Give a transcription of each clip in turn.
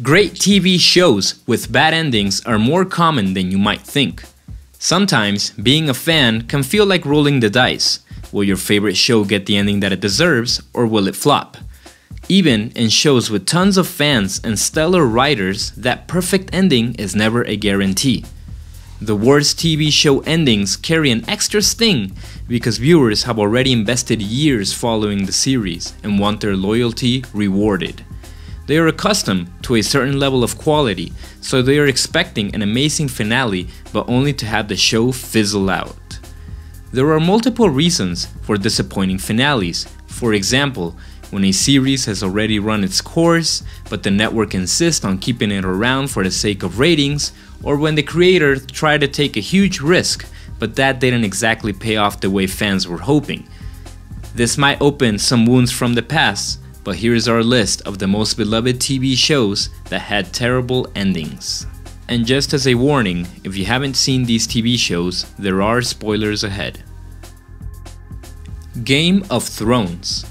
Great TV shows with bad endings are more common than you might think. Sometimes, being a fan can feel like rolling the dice. Will your favorite show get the ending that it deserves, or will it flop? Even in shows with tons of fans and stellar writers, that perfect ending is never a guarantee. The worst TV show endings carry an extra sting because viewers have already invested years following the series and want their loyalty rewarded. They are accustomed to a certain level of quality, so they are expecting an amazing finale, but only to have the show fizzle out. There are multiple reasons for disappointing finales. For example, when a series has already run its course, but the network insists on keeping it around for the sake of ratings, or when the creator tried to take a huge risk, but that didn't exactly pay off the way fans were hoping. This might open some wounds from the past, but here's our list of the most beloved TV shows that had terrible endings. And just as a warning, if you haven't seen these TV shows, there are spoilers ahead. Game of Thrones.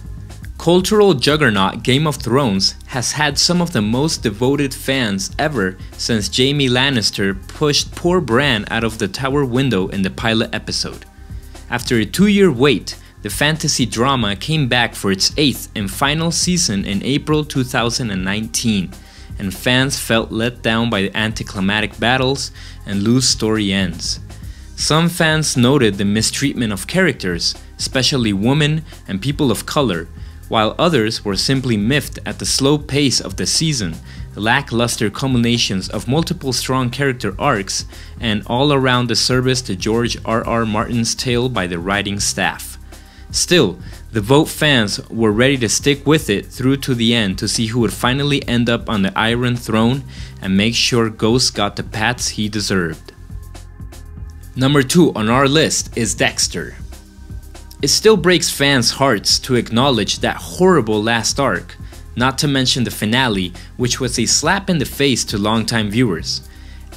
Cultural juggernaut Game of Thrones has had some of the most devoted fans ever since Jaime Lannister pushed poor Bran out of the tower window in the pilot episode. After a 2-year wait, the fantasy drama came back for its 8th and final season in April 2019, and fans felt let down by the anticlimactic battles and loose story ends. Some fans noted the mistreatment of characters, especially women and people of color, while others were simply miffed at the slow pace of the season, lackluster culminations of multiple strong character arcs, and all-around disservice to George R.R. Martin's tale by the writing staff. Still, the Vote fans were ready to stick with it through to the end to see who would finally end up on the Iron Throne and make sure Ghost got the pats he deserved. Number 2 on our list is Dexter. It still breaks fans' hearts to acknowledge that horrible last arc, not to mention the finale, which was a slap in the face to longtime viewers.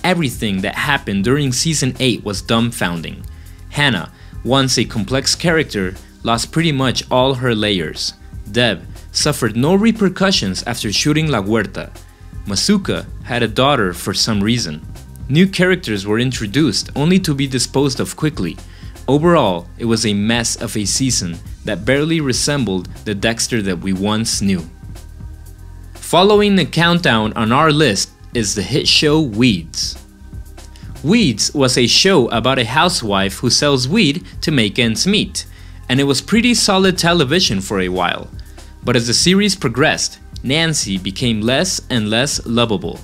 Everything that happened during Season 8 was dumbfounding. Hannah, once a complex character, lost pretty much all her layers. Deb suffered no repercussions after shooting La Huerta. Masuka had a daughter for some reason. New characters were introduced only to be disposed of quickly. Overall, it was a mess of a season that barely resembled the Dexter that we once knew. Following the countdown on our list is the hit show Weeds. Weeds was a show about a housewife who sells weed to make ends meet, and it was pretty solid television for a while. But as the series progressed, Nancy became less and less lovable.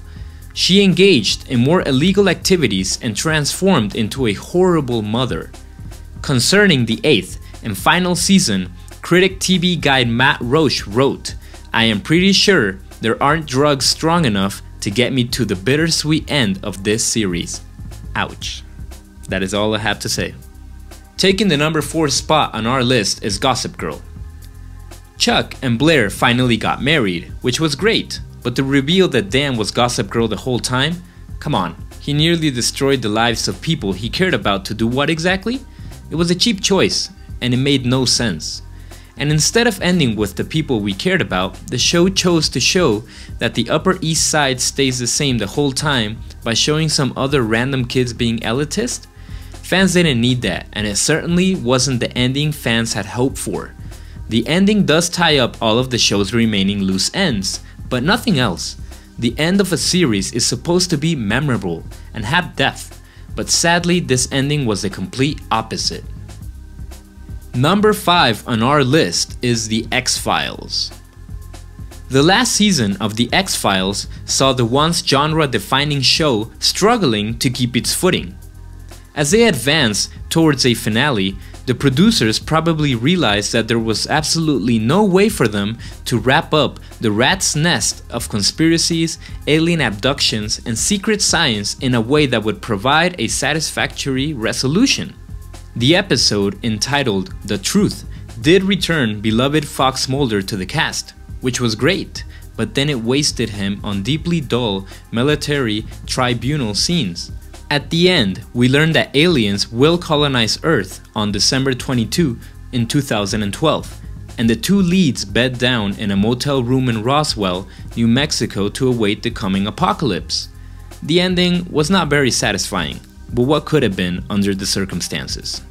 She engaged in more illegal activities and transformed into a horrible mother. Concerning the 8th and final season, critic TV guide Matt Roach wrote, "I am pretty sure there aren't drugs strong enough to get me to the bittersweet end of this series." Ouch. That is all I have to say. Taking the number 4 spot on our list is Gossip Girl. Chuck and Blair finally got married, which was great, but the reveal that Dan was Gossip Girl the whole time? Come on, he nearly destroyed the lives of people he cared about to do what exactly? It was a cheap choice, and it made no sense. And instead of ending with the people we cared about, the show chose to show that the Upper East Side stays the same the whole time by showing some other random kids being elitist? Fans didn't need that, and it certainly wasn't the ending fans had hoped for. The ending does tie up all of the show's remaining loose ends, but nothing else. The end of a series is supposed to be memorable and have depth, but sadly this ending was the complete opposite. Number 5 on our list is The X-Files. The last season of The X-Files saw the once genre-defining show struggling to keep its footing. As they advanced towards a finale, the producers probably realized that there was absolutely no way for them to wrap up the rat's nest of conspiracies, alien abductions, and secret science in a way that would provide a satisfactory resolution. The episode entitled The Truth did return beloved Fox Mulder to the cast, which was great, but then it wasted him on deeply dull military tribunal scenes. At the end, we learned that aliens will colonize Earth on December 22 in 2012. and the two leads bed down in a motel room in Roswell, New Mexico to await the coming apocalypse. The ending was not very satisfying, but what could have been under the circumstances.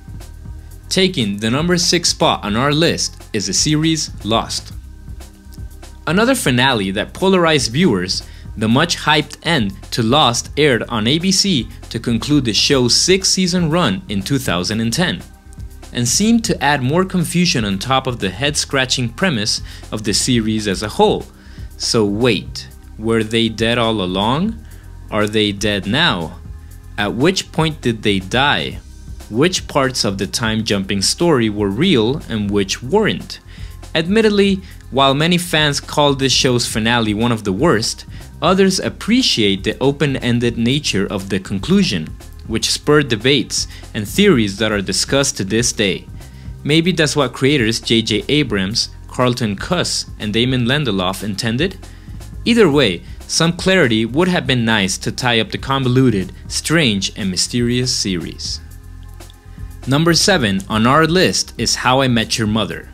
Taking the number 6 spot on our list is the series Lost. Another finale that polarized viewers, the much hyped end to Lost aired on ABC to conclude the show's 6-season run in 2010, and seemed to add more confusion on top of the head-scratching premise of the series as a whole. So wait, were they dead all along? Are they dead now? At which point did they die? Which parts of the time-jumping story were real and which weren't? Admittedly, while many fans called this show's finale one of the worst, others appreciate the open-ended nature of the conclusion, which spurred debates and theories that are discussed to this day. Maybe that's what creators J.J. Abrams, Carlton Cuse, and Damon Lindelof intended? Either way, some clarity would have been nice to tie up the convoluted, strange, and mysterious series. Number 7 on our list is How I Met Your Mother.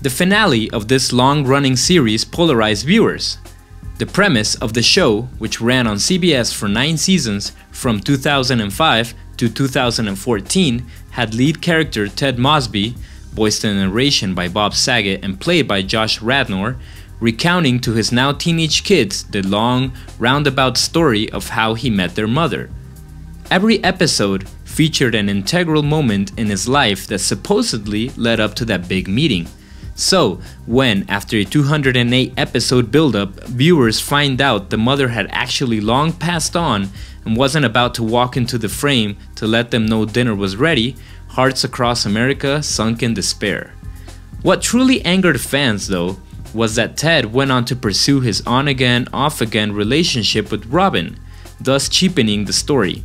The finale of this long-running series polarized viewers. The premise of the show, which ran on CBS for 9 seasons from 2005 to 2014, had lead character Ted Mosby, voiced in narration by Bob Saget and played by Josh Radnor, recounting to his now teenage kids the long, roundabout story of how he met their mother. Every episode featured an integral moment in his life that supposedly led up to that big meeting. So, when, after a 208 episode build-up, viewers find out the mother had actually long passed on and wasn't about to walk into the frame to let them know dinner was ready, hearts across America sunk in despair. What truly angered fans, though, was that Ted went on to pursue his on-again, off-again relationship with Robin, thus cheapening the story.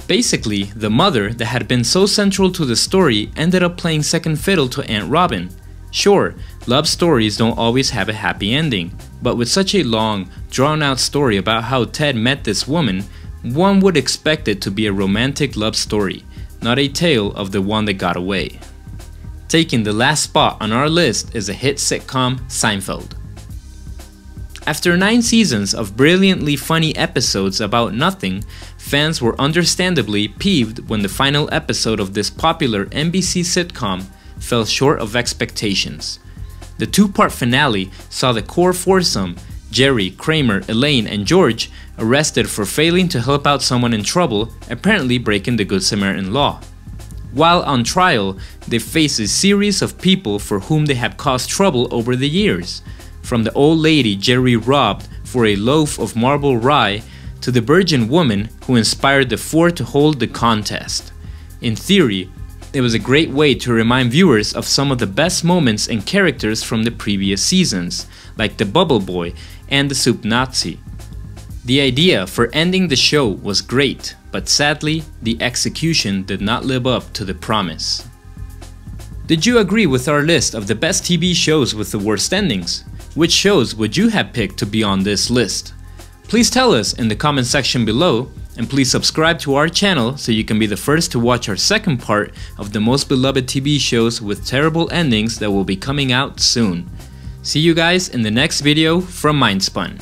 Basically, the mother that had been so central to the story ended up playing second fiddle to Aunt Robin. Sure, love stories don't always have a happy ending, but with such a long, drawn-out story about how Ted met this woman, one would expect it to be a romantic love story, not a tale of the one that got away. Taking the last spot on our list is the hit sitcom Seinfeld. After 9 seasons of brilliantly funny episodes about nothing, fans were understandably peeved when the final episode of this popular NBC sitcom fell short of expectations. The 2-part finale saw the core foursome, Jerry, Kramer, Elaine, and George, arrested for failing to help out someone in trouble, apparently breaking the Good Samaritan law. While on trial, they face a series of people for whom they had caused trouble over the years, from the old lady Jerry robbed for a loaf of marble rye to the virgin woman who inspired the 4 to hold the contest. In theory, it was a great way to remind viewers of some of the best moments and characters from the previous seasons, like the Bubble Boy and the Soup Nazi. The idea for ending the show was great, but sadly, the execution did not live up to the promise. Did you agree with our list of the best TV shows with the worst endings? Which shows would you have picked to be on this list? Please tell us in the comment section below, and please subscribe to our channel so you can be the first to watch our second part of the most beloved TV shows with terrible endings that will be coming out soon. See you guys in the next video from Mindspun.